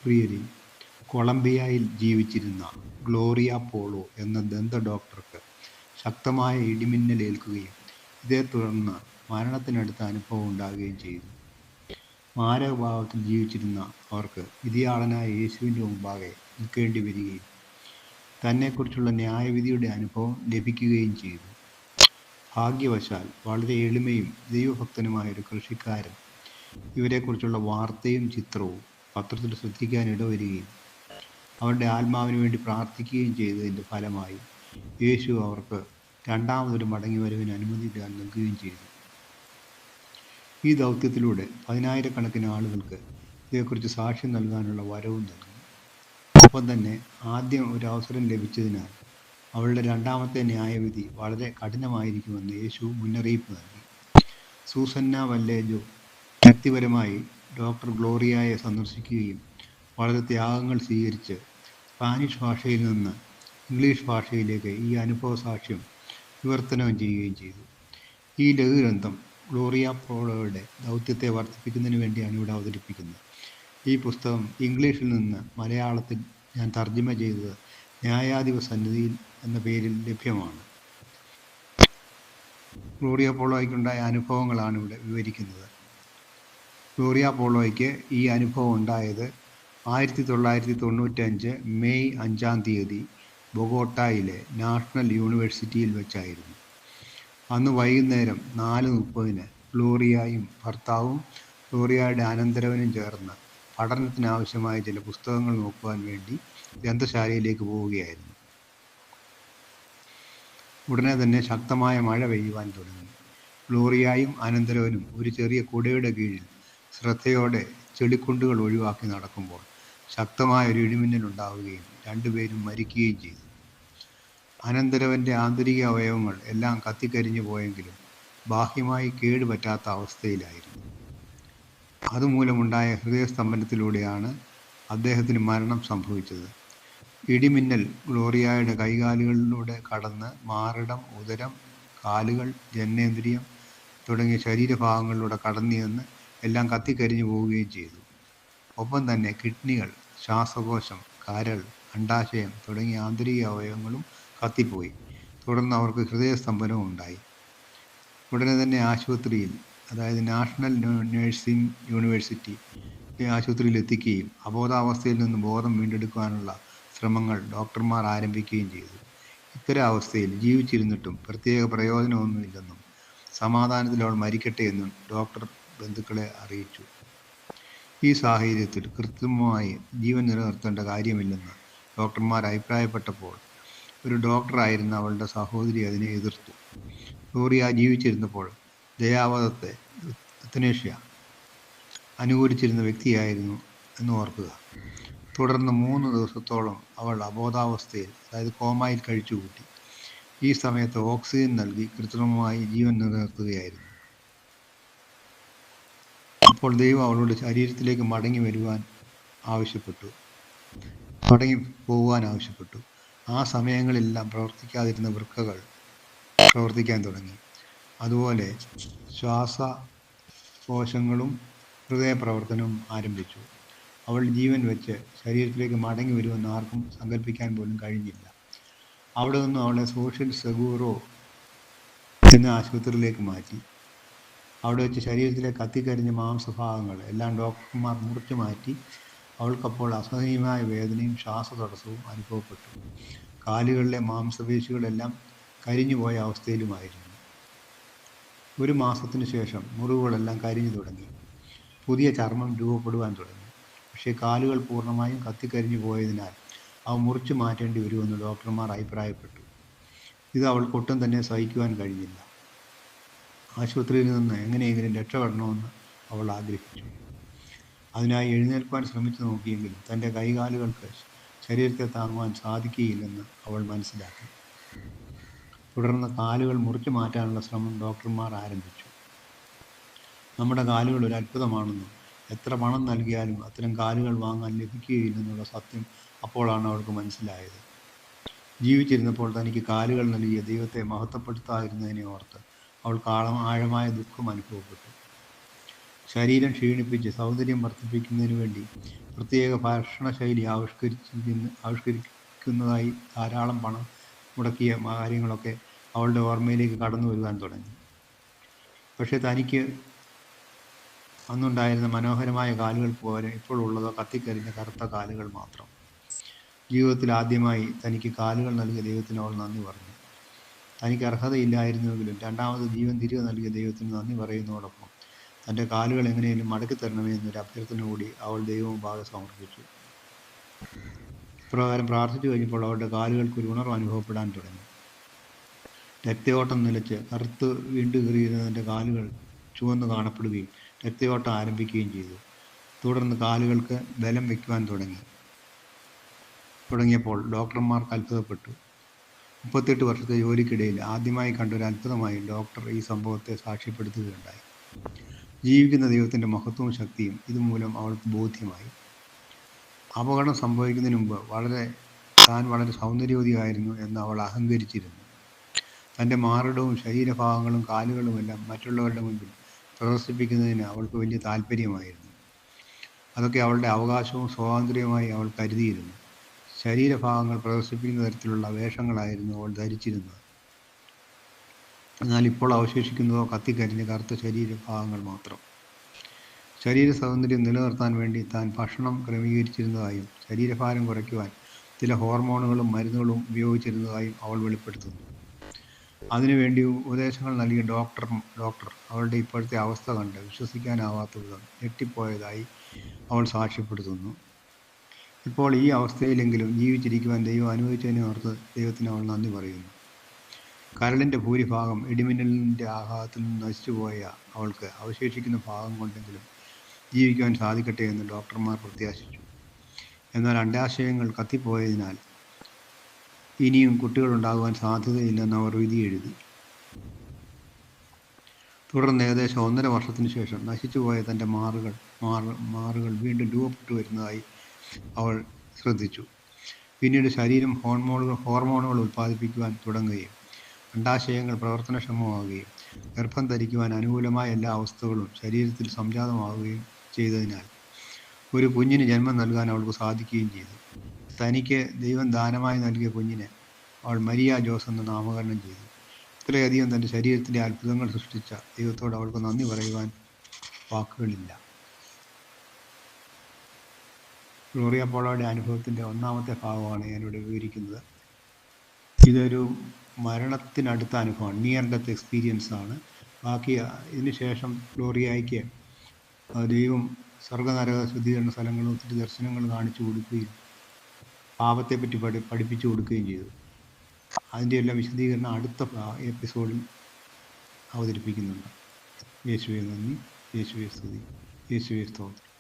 പ്രിയരെ, കൊളംബിയയിൽ ജീവിച്ചിരുന്ന Gloria polo എന്ന ദന്ത ഡോക്ടർക്ക് ശക്തമായ ഇടിമിന്നലേൽക്കുകയും ഇതേ തുടർന്ന് മരണത്തിനടുത്ത അനുഭവം ഉണ്ടാകുകയും ചെയ്തു. മാരകഭാവത്തിൽ ജീവിച്ചിരുന്ന അവർക്ക് വിധിയാളനായ യേശുവിൻ്റെ മുമ്പാകെ നിൽക്കേണ്ടി വരികയും തന്നെക്കുറിച്ചുള്ള ന്യായവിധിയുടെ അനുഭവം ലഭിക്കുകയും ചെയ്തു. ഭാഗ്യവശാൽ വളരെ എളിമയും ദൈവഭക്തനുമായ ഒരു കൃഷിക്കാരൻ ഇവരെക്കുറിച്ചുള്ള വാർത്തയും ചിത്രവും പത്രത്തിൽ ശ്രദ്ധിക്കാൻ ഇടവരികയും അവരുടെ ആത്മാവിന് വേണ്ടി പ്രാർത്ഥിക്കുകയും ചെയ്തതിൻ്റെ ഫലമായി യേശു അവർക്ക് രണ്ടാമതൊരു മടങ്ങിവരവിന് അനുമതി നൽകുകയും ചെയ്തു. ഈ ദൗത്യത്തിലൂടെ 10,000-കണക്കിന് ആളുകൾക്ക് ഇതേക്കുറിച്ച് സാക്ഷ്യം നൽകാനുള്ള വരവും നൽകി. ഒപ്പം തന്നെ ആദ്യം ഒരു അവസരം ലഭിച്ചതിനാൽ അവളുടെ രണ്ടാമത്തെ ന്യായവിധി വളരെ കഠിനമായിരിക്കുമെന്ന് യേശു മുന്നറിയിപ്പ് നൽകി. സൂസന്ന വല്ലേജോ വ്യക്തിപരമായി ഡോക്ടർ ഗ്ലോറിയയെ സന്ദർശിക്കുകയും വളരെ ത്യാഗങ്ങൾ സ്വീകരിച്ച് സ്പാനിഷ് ഭാഷയിൽ നിന്ന് ഇംഗ്ലീഷ് ഭാഷയിലേക്ക് ഈ അനുഭവ സാക്ഷ്യം വിവർത്തനം ചെയ്യുകയും ചെയ്തു. ഈ ലഘുഗ്രന്ഥം ഗ്ലോറിയ പോളോയുടെ ദൗത്യത്തെ വർദ്ധിപ്പിക്കുന്നതിന് വേണ്ടിയാണ് ഇവിടെ അവതരിപ്പിക്കുന്നത്. ഈ പുസ്തകം ഇംഗ്ലീഷിൽ നിന്ന് മലയാളത്തിൽ ഞാൻ തർജ്ജമ ചെയ്തത് ന്യായാധിപ സന്നിധിയിൽ എന്ന പേരിൽ ലഭ്യമാണ്. ഗ്ലോറിയ പോളോയ്ക്കുണ്ടായ അനുഭവങ്ങളാണ് ഇവിടെ വിവരിക്കുന്നത്. ഗ്ലോറിയ പോളോയ്ക്ക് ഈ അനുഭവം ഉണ്ടായത് 1995 മെയ് 5-ാം തീയതി ബൊഗോട്ടയിലെ നാഷണൽ യൂണിവേഴ്സിറ്റിയിൽ വെച്ചായിരുന്നു. അന്ന് വൈകുന്നേരം 4:30 ഗ്ലോറിയയും ഭർത്താവും ഗ്ലോറിയയുടെ അനന്തരവനും ചേർന്ന് പഠനത്തിനാവശ്യമായ ചില പുസ്തകങ്ങൾ നോക്കുവാൻ വേണ്ടി ഗ്രന്ഥശാലയിലേക്ക് പോവുകയായിരുന്നു. ഉടനെ തന്നെ ശക്തമായ മഴ പെയ്യുവാൻ തുടങ്ങി. ഗ്ലോറിയയും അനന്തരവനും ഒരു ചെറിയ കുടയുടെ കീഴിൽ ശ്രദ്ധയോടെ ചെളിക്കുണ്ടുകൾ ഒഴിവാക്കി നടക്കുമ്പോൾ ശക്തമായ ഒരു ഇടിമിന്നൽ ഉണ്ടാവുകയും രണ്ടുപേരും മരിക്കുകയും ചെയ്തു. അനന്തരവൻ്റെ ആന്തരിക അവയവങ്ങൾ എല്ലാം കത്തിക്കരിഞ്ഞു പോയെങ്കിലും ബാഹ്യമായി കേടുപറ്റാത്ത അവസ്ഥയിലായിരുന്നു. അതുമൂലമുണ്ടായ ഹൃദയസ്തംഭനത്തിലൂടെയാണ് അദ്ദേഹത്തിന് മരണം സംഭവിച്ചത്. ഇടിമിന്നൽ ഗ്ലോറിയയുടെ കൈകാലുകളിലൂടെ കടന്ന് മാറിടം, ഉദരം, കാലുകൾ, ജനനേന്ദ്രിയം തുടങ്ങിയ ശരീരഭാഗങ്ങളിലൂടെ കടന്നുചെന്ന് എല്ലാം കത്തിക്കരിഞ്ഞു പോവുകയും ചെയ്തു. ഒപ്പം തന്നെ കിഡ്നികൾ, ശ്വാസകോശം, കരൾ, അണ്ഡാശയം തുടങ്ങിയ ആന്തരിക അവയവങ്ങളും കത്തിപ്പോയി. തുടർന്ന് അവർക്ക് ഹൃദയസ്തംഭനവും ഉണ്ടായി. ഉടനെ തന്നെ ആശുപത്രിയിൽ, അതായത് നാഷണൽ നഴ്സിംഗ് യൂണിവേഴ്സിറ്റി ആശുപത്രിയിൽ എത്തിക്കുകയും അബോധാവസ്ഥയിൽ നിന്ന് ബോധം വീണ്ടെടുക്കുവാനുള്ള ശ്രമങ്ങൾ ഡോക്ടർമാർ ആരംഭിക്കുകയും ചെയ്തു. ഇത്തരം അവസ്ഥയിൽ ജീവിച്ചിരുന്നിട്ടും പ്രത്യേക പ്രയോജനമൊന്നുമില്ലെന്നും സമാധാനത്തിൽ അവൾ മരിക്കട്ടെ എന്നും ഡോക്ടർ ബന്ധുക്കളെ അറിയിച്ചു. ഈ സാഹചര്യത്തിൽ കൃത്രിമമായി ജീവൻ നിലനിർത്തേണ്ട കാര്യമില്ലെന്ന് ഡോക്ടർമാർ അഭിപ്രായപ്പെട്ടപ്പോൾ ഒരു ഡോക്ടറായിരുന്ന അവളുടെ സഹോദരി അതിനെ എതിർത്തു. ഗ്ലോറിയ ജീവിച്ചിരുന്നപ്പോൾ ദയാവധത്തെ, euthanasia അനുകൂലിച്ചിരുന്ന വ്യക്തിയായിരുന്നു എന്ന് ഓർക്കുക. തുടർന്ന് 3 ദിവസത്തോളം അവൾ അബോധാവസ്ഥയിൽ, അതായത് കോമയിൽ കഴിച്ചുകൂട്ടി. ഈ സമയത്ത് ഓക്സിജൻ നൽകി കൃത്രിമമായി ജീവൻ നിലനിർത്തുകയായിരുന്നു. അപ്പോൾ ദൈവം അവളോട് ശരീരത്തിലേക്ക് മടങ്ങി പോകാൻ ആവശ്യപ്പെട്ടു. ആ സമയങ്ങളിലെല്ലാം പ്രവർത്തിക്കാതിരുന്ന വൃക്കകൾ പ്രവർത്തിക്കാൻ തുടങ്ങി. അതുപോലെ ശ്വാസകോശങ്ങളും ഹൃദയപ്രവർത്തനവും ആരംഭിച്ചു. അവൾ ജീവൻ വെച്ച് ശരീരത്തിലേക്ക് മടങ്ങി വരുമെന്ന് ആർക്കും സങ്കല്പിക്കാൻ പോലും കഴിഞ്ഞില്ല. അവിടെ നിന്നും അവളെ സോഷ്യൽ സെഗൂറോ എന്ന ആശുപത്രിയിലേക്ക് മാറ്റി. അവിടെ വെച്ച് ശരീരത്തിലെ കത്തിക്കരിഞ്ഞ മാംസഭാഗങ്ങൾ എല്ലാം ഡോക്ടർമാർ മുറിച്ചു മാറ്റി. അവൾക്കപ്പോൾ അസഹനീയമായ വേദനയും ശ്വാസതടസ്സവും അനുഭവപ്പെട്ടു. കാലുകളിലെ മാംസപേശികളെല്ലാം കരിഞ്ഞുപോയ അവസ്ഥയിലുമായിരുന്നു. 1 മാസത്തിനു ശേഷം മുറിവുകളെല്ലാം കരിഞ്ഞു തുടങ്ങി. പുതിയ ചർമ്മം രൂപപ്പെടുവാൻ തുടങ്ങി. പക്ഷേ കാലുകൾ പൂർണ്ണമായും കത്തിക്കരിഞ്ഞു പോയതിനാൽ അവ മുറിച്ചു മാറ്റേണ്ടി വരുമെന്ന് ഡോക്ടർമാർ അഭിപ്രായപ്പെട്ടു. ഇത് അവൾക്കൊട്ടും തന്നെ സഹിക്കുവാൻ കഴിഞ്ഞില്ല. ആശുപത്രിയിൽ നിന്ന് എങ്ങനെയെങ്കിലും രക്ഷപ്പെടണമെന്ന് അവൾ ആഗ്രഹിച്ചു. അതിനായി എഴുന്നേൽക്കുവാൻ ശ്രമിച്ചു നോക്കിയെങ്കിലും തൻ്റെ കൈകാലുകൾക്ക് ശരീരത്തെ താങ്ങുവാൻ സാധിക്കുകയില്ലെന്ന് അവൾ മനസ്സിലാക്കി. തുടർന്ന് കാലുകൾ മുറിച്ചു മാറ്റാനുള്ള ശ്രമം ഡോക്ടർമാർ ആരംഭിച്ചു. നമ്മുടെ കാലുകൾ ഒരു അത്ഭുതമാണെന്നും എത്ര പണം നൽകിയാലും അത്തരം കാലുകൾ വാങ്ങാൻ ലഭിക്കുകയില്ലെന്നുള്ള സത്യം അപ്പോഴാണ് അവൾക്ക് മനസ്സിലായത്. ജീവിച്ചിരുന്നപ്പോൾ തനിക്ക് കാലുകൾ നൽകിയ ദൈവത്തെ മഹത്വപ്പെടുത്താതിരുന്നതിനെ ഓർത്ത് അവൾക്ക് ആഴമായ ദുഃഖം അനുഭവപ്പെട്ടു. ശരീരം ക്ഷീണിപ്പിച്ച് സൗന്ദര്യം വർദ്ധിപ്പിക്കുന്നതിന് വേണ്ടി പ്രത്യേക ഭക്ഷണശൈലി ആവിഷ്കരിക്കുന്നതായി ധാരാളം പണം മുടക്കിയ കാര്യങ്ങളൊക്കെ അവളുടെ ഓർമ്മയിലേക്ക് കടന്നു വരുവാൻ തുടങ്ങി. പക്ഷേ തനിക്ക് അന്നുണ്ടായിരുന്ന മനോഹരമായ കാലുകൾ പോലെ ഇപ്പോൾ ഉള്ളതോ കത്തിക്കരിഞ്ഞ കറുത്ത കാലുകൾ മാത്രം. ജീവിതത്തിൽ ആദ്യമായി തനിക്ക് കാലുകൾ നൽകിയ ദൈവത്തിന് അവൾ നന്ദി പറഞ്ഞു. തനിക്ക് അർഹതയില്ലായിരുന്നുവെങ്കിലും രണ്ടാമത് ജീവൻ തിരികെ നൽകിയ ദൈവത്തിന് നന്ദി പറയുന്നതോടൊപ്പം തൻ്റെ കാലുകൾ എങ്ങനെയും മടക്കി തരണമേ എന്നൊരു അഭ്യർത്ഥന കൂടി അവൾ ദൈവമുമ്പാകെ സമർപ്പിച്ചു. ഇപ്രകാരം പ്രാർത്ഥിച്ചു കഴിഞ്ഞപ്പോൾ അവളുടെ കാലുകൾക്ക് ഒരു ഉണർവ് അനുഭവപ്പെടാൻ തുടങ്ങി. രക്തയോട്ടം നിലച്ച് കറുത്ത് വീണ്ടു കീറിയിരുന്ന തൻ്റെ കാലുകൾ ചുവന്ന് കാണപ്പെടുകയും രക്തയോട്ടം ആരംഭിക്കുകയും ചെയ്തു. തുടർന്ന് കാലുകൾക്ക് ബലം വയ്ക്കുവാൻ തുടങ്ങിയപ്പോൾ ഡോക്ടർമാർക്ക് അത്ഭുതപ്പെട്ടു. 38 വർഷത്തെ ജോലിക്കിടയിൽ ആദ്യമായി കണ്ടൊരു അത്ഭുതമായി ഡോക്ടർ ഈ സംഭവത്തെ സാക്ഷ്യപ്പെടുത്തുകയുണ്ടായി. ജീവിക്കുന്ന ദൈവത്തിൻ്റെ മഹത്വവും ശക്തിയും ഇതുമൂലം അവൾക്ക് ബോധ്യമായി. അപകടം സംഭവിക്കുന്നതിന് മുമ്പ് താൻ വളരെ സൗന്ദര്യവതിയായിരുന്നു എന്ന് അവൾ അഹങ്കരിച്ചിരുന്നു. തൻ്റെ മാറിടവും ശരീരഭാഗങ്ങളും കാലുകളുമെല്ലാം മറ്റുള്ളവരുടെ മുൻപിൽ പ്രദർശിപ്പിക്കുന്നതിന് അവൾക്ക് വലിയ താല്പര്യമായിരുന്നു. അതൊക്കെ അവളുടെ അവകാശവും സ്വാതന്ത്ര്യവുമായി അവൾ കരുതിയിരുന്നു. ശരീരഭാഗങ്ങൾ പ്രദർശിപ്പിക്കുന്ന തരത്തിലുള്ള വേഷങ്ങളായിരുന്നു അവൾ ധരിച്ചിരുന്നത്. എന്നാൽ ഇപ്പോൾ അവശേഷിക്കുന്നതോ കത്തിക്കരിഞ്ഞ കറുത്ത ശരീരഭാഗങ്ങൾ മാത്രം. ശരീര സൗന്ദര്യം നിലനിർത്താൻ വേണ്ടി താൻ ഭക്ഷണം ക്രമീകരിച്ചിരുന്നതായും ശരീരഭാരം കുറയ്ക്കുവാൻ ചില ഹോർമോണുകളും മരുന്നുകളും ഉപയോഗിച്ചിരുന്നതായും അവൾ വെളിപ്പെടുത്തുന്നു. അതിനുവേണ്ടി ഉപദേശങ്ങൾ നൽകിയ ഡോക്ടർ അവളുടെ ഇപ്പോഴത്തെ അവസ്ഥ കണ്ട് വിശ്വസിക്കാനാവാത്ത വിധം ഞെട്ടിപ്പോയതായി അവൾ സാക്ഷ്യപ്പെടുത്തുന്നു. ഇപ്പോൾ ഈ അവസ്ഥയിലെങ്കിലും ജീവിച്ചിരിക്കുവാൻ ദൈവം അനുവദിച്ചതിനെ ഓർത്ത് ദൈവത്തിന് അവൾ നന്ദി പറയുന്നു. കരളിൻ്റെ ഭൂരിഭാഗം ഇടിമിന്നലിൻ്റെ ആഘാതത്തിൽ നിന്ന് നശിച്ചുപോയ അവൾക്ക് അവശേഷിക്കുന്ന ഭാഗം കൊണ്ടെങ്കിലും ജീവിക്കുവാൻ സാധിക്കട്ടെ എന്ന് ഡോക്ടർമാർ പ്രത്യാശിച്ചു. എന്നാൽ അണ്ഡാശയങ്ങൾ കത്തിപ്പോയതിനാൽ ഇനിയും കുട്ടികളുണ്ടാകുവാൻ സാധ്യതയില്ലെന്ന് അവർ വിധി എഴുതി. തുടർന്ന് ഏകദേശം 1.5 വർഷത്തിന് ശേഷം നശിച്ചുപോയ തൻ്റെ മാറുകൾ വീണ്ടും രൂപപ്പെട്ടു വരുന്നതായി അവൾ ശ്രദ്ധിച്ചു. പിന്നീട് ശരീരം ഹോർമോണുകൾ ഉൽപ്പാദിപ്പിക്കുവാൻ തുടങ്ങുകയും അണ്ഡാശയങ്ങൾ പ്രവർത്തനക്ഷമമാവുകയും ഗർഭം ധരിക്കുവാൻ അനുകൂലമായ എല്ലാ അവസ്ഥകളും ശരീരത്തിൽ സംജാതമാവുകയും ചെയ്തതിനാൽ ഒരു കുഞ്ഞിന് ജന്മം നൽകാൻ അവൾക്ക് സാധിക്കുകയും ചെയ്തു. തനിക്ക് ദൈവം ദാനമായി നൽകിയ കുഞ്ഞിനെ അവൾ മരിയ ജോസ് എന്ന് നാമകരണം ചെയ്തു. ഇത്രയധികം തൻ്റെ ശരീരത്തിലെ അത്ഭുതങ്ങൾ സൃഷ്ടിച്ച ദൈവത്തോട് അവൾക്ക് നന്ദി പറയുവാൻ വാക്കുകളില്ല. ഗ്ലോറിയ പോളോയുടെ അനുഭവത്തിൻ്റെ 1-ാമത്തെ ഭാഗമാണ് ഞാനിവിടെ വിവരിക്കുന്നത്. ഇതൊരു മരണത്തിനടുത്ത അനുഭവമാണ്, നിയർ ഡെത്ത് എക്സ്പീരിയൻസ് ആണ്. ബാക്കി ഇതിന് ശേഷം ഗ്ലോറിയയ്ക്ക് ദൈവം സ്വർഗനരക ശുദ്ധീകരണ സ്ഥലങ്ങളും ഒത്തിരി ദർശനങ്ങൾ കാണിച്ചു കൊടുക്കുകയും പാപത്തെപ്പറ്റി പഠിപ്പിച്ചു കൊടുക്കുകയും ചെയ്തു. അതിൻ്റെ എല്ലാം വിശദീകരണം അടുത്ത എപ്പിസോഡിൽ അവതരിപ്പിക്കുന്നുണ്ട്. യേശുവേ നന്ദി, യേശുവേ സ്തുതി, യേശുവേ സ്തോത്രം.